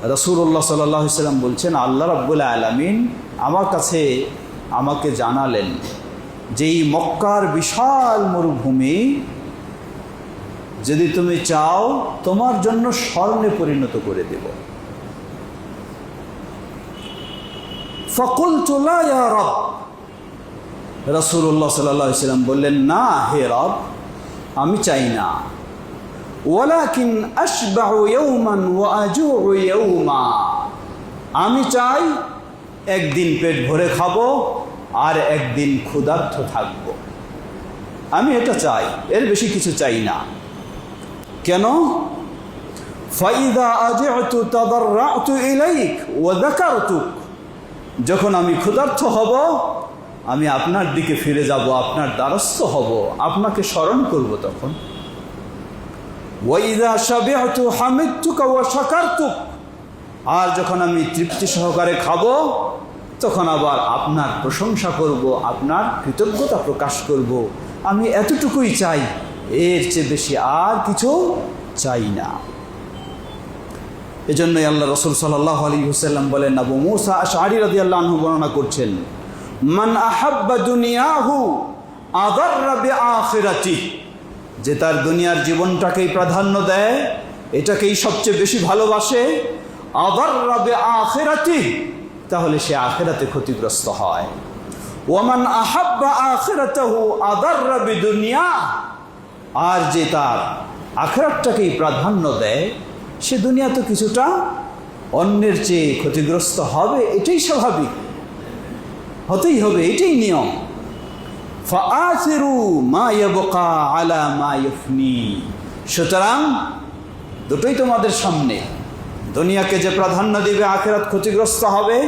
রাসূলুল্লাহ সাল্লাল্লাহু আলাইহি ওয়াসাল্লাম বলছেন, আল্লাহ রাব্বুল আলামিন আমার কাছে আমাকে জানালেন যে এই মক্কার বিশাল মরুভূমি যদি তুমি চাও তোমার জন্য স্বর্ণে পরিণত করে দেব। ফাকুলতু লা ইয়া রব, রাসূলুল্লাহ সাল্লাল্লাহু আলাইহি ওয়াসাল্লাম বললেন, না হে রব, আমি চাই না। ওয়ালাকিন আশবাউ ইয়াওমান ওয়া আজুউ ইয়াওমা, আমি চাই একদিন পেট ভরে খাবো আর একদিন ক্ষুধার্ত থাকবো। আমি এটা চাই, এর বেশি কিছু চাই না। কেন? ফাইদা আজআতু তাদাররাতু ইলাইক ওয়া যাকারতুক, যখন আমি ক্ষুধার্ত হব আমি আপনার দিকে ফিরে যাব, আপনার দ্বারস্থ হব, আপনাকে স্মরণ করব তখন। ওয়াইদা শাবি'তু হামিদতুকা ওয়া শাকারতুক, আর যখন আমি তৃপ্তি সহকারে খাবো তখন আবার আপনার প্রশংসা করব, আপনার কৃতজ্ঞতা প্রকাশ করব। আমি এতটুকুই চাই, এর চেয়ে বেশি আর কিছু চাই না। এজন্যই আল্লাহ রাসূল সাল্লাল্লাহু আলাইহি ওয়াসাল্লাম বলেন, আবু মুসা আশআরী রাদিয়াল্লাহু আনহু বর্ণনা করছেন, মান আহাব্বা দুনিয়াহু আদাররা বিআখিরাতিহি, যে তার দুনিয়ার জীবনটাকেই প্রাধান্য দেয়, এটাকেই সবচেয়ে বেশি ভালোবাসে, আদাররা বিআখিরাতিহি, তাহলে সে আখিরাতে ক্ষতিগ্রস্ত হয়। ওয়ামান আহাব্বা আখিরাতাহু আদাররা বিদুনিয়া, আর যে তার আখিরাতটাকেই প্রাধান্য দেয় সে দুনিয়া তো কিছুটা অন্যের চেয়ে ক্ষতিগ্রস্ত হবে, এটাই স্বাভাবিক, হতেই হবে, এটাই নিয়ম। ফাআসিরু মা ইয়াবকা আলা মা ইয়াফনি, সুতরাং দুটোই তোমাদের সামনে, দুনিয়াকে যে প্রাধান্য দিবে আখিরাত ক্ষতিগ্রস্ত হবে,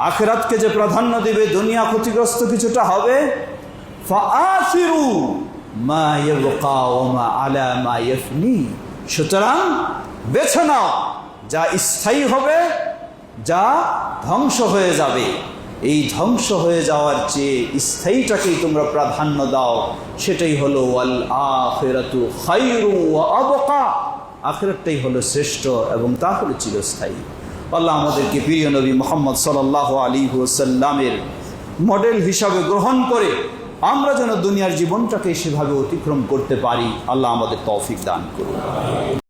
আখিরাতকে যে প্রাধান্য দিবে দুনিয়া ক্ষতিগ্রস্ত কিছুটা হবে। ফাআসিরু মা ইয়াবকা ওয়া মা আলা মা ইয়াফনি, সুতরাং বেছে নাও যা স্থায়ী হবে, যা ধ্বংস হয়ে যাবে। এই ধ্বংস হয়ে যাওয়ার চেয়ে স্থায়ীটাকেই তোমরা প্রাধান্য দাও, সেটাই হলো ওয়াল আখিরাতু খায়রু ওয়া আবকা, আখিরাতটাই হলো শ্রেষ্ঠ এবং তা হলো চিরস্থায়ী। আল্লাহ আমাদেরকে প্রিয় নবী মুহাম্মদ সাল্লাল্লাহু আলাইহি ওয়াসাল্লামের মডেল হিসাবে গ্রহণ করে আমরা যেন দুনিয়ার জীবনটাকে সেভাবে অতিক্রম করতে পারি, আল্লাহ আমাদের তৌফিক দান করুন।